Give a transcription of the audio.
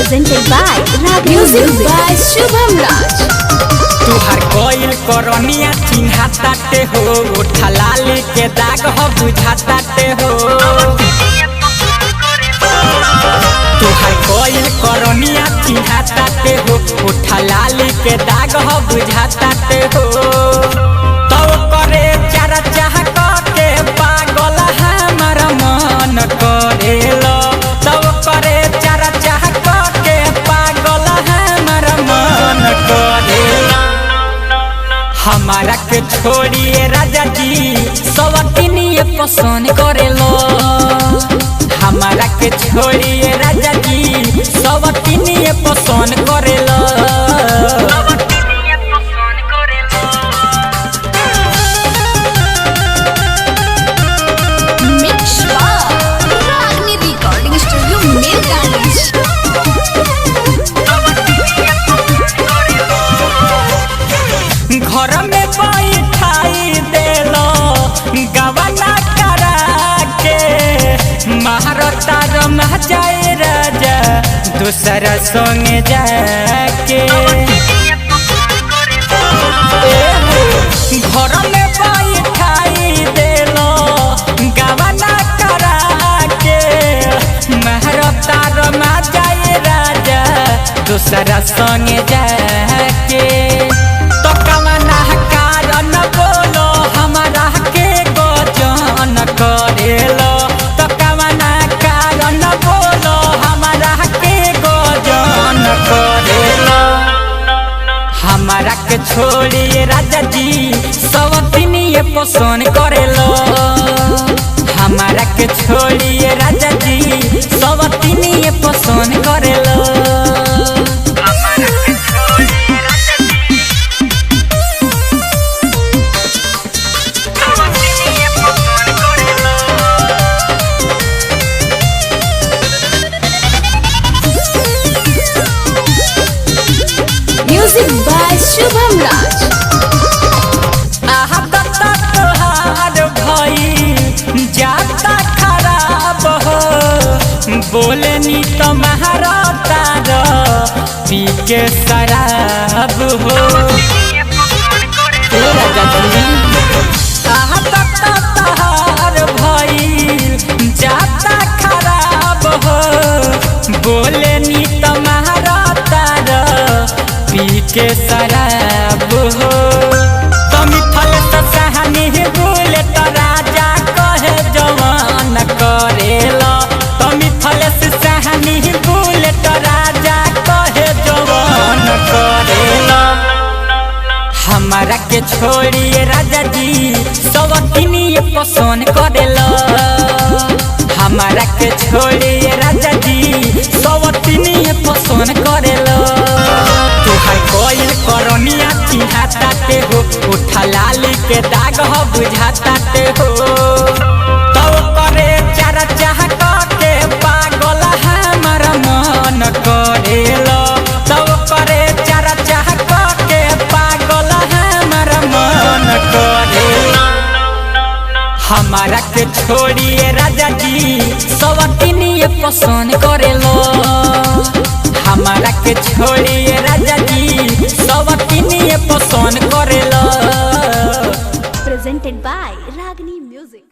presented by Rag Music by Shubham Raj। तुहार कोइल करनिया चिन्हाताते हो, उठा लाली के दाग हो बुझाताते हो। तुहार कोइल करनिया चिन्हाताते हो, उठा लाली के दाग हो बुझाताते हो। तो करे चारा चाह के पागल हमार मन करेलो, तो करे चारा चाह के पागल हमार मन करेलो। हमारा के छोड़िए राजा जी सवतिनिए पसंद करेलो, हमारा के छोड़िए राजा जी सवतिनिए पसंद करेलो। Mix by Ragni Recording Studio, Mirgans। घर में बैठाई देलो गवना करा के, महारता रमह जाए राजा दूसरा संग जाके। घर में बैठाई देलो गवना करा के, महारता रमह जाए राजा दूसरा संग जाके। तो कवना कारण बोलो हमारा के गोजन करेलो, तो कवना कारण बोलो हमारा के गोजन करेलो। हमारा के छोड़िए राजा जी सवतिनिए पसंद करेलो, हमारा के छोड़िए राजा जी सवतिनिए पसंद करेलो। Music by Shubham Raj। तोहार भई जाता खराब हो, बोले नी तुम्हारा तार पी के शराब हो। तोहार भई जाता खराब हो, बोले नी तुम्हारा तार पी के शराब हो। तो मिथल सहानी बोले तो राजा कहे जवान करेलो, तो मिथल सहानी बोले तो राजा कहे जवान करेलो। हमारा के छोड़िए राजा जी सवतिनिए पसंद करेलो, हमारा के छोड़िए राजा जी सवतिनिए पसंद करेलो। तुहार कोइल करनिया चिन्हाताते हो, उठा लाली के दाग हो बुझाताते हो। तो करे चारा चाह के पागल हमार मन करेलो, तो करे चारा चाह के पागल हमार मन करेलो। हमारा के छोड़िए राजा जी सवतिनिए पसंद करेलो, हमारा के छोड़िए राजा जी सवतिनिए पसंद करेलो। Presented by Ragni Music।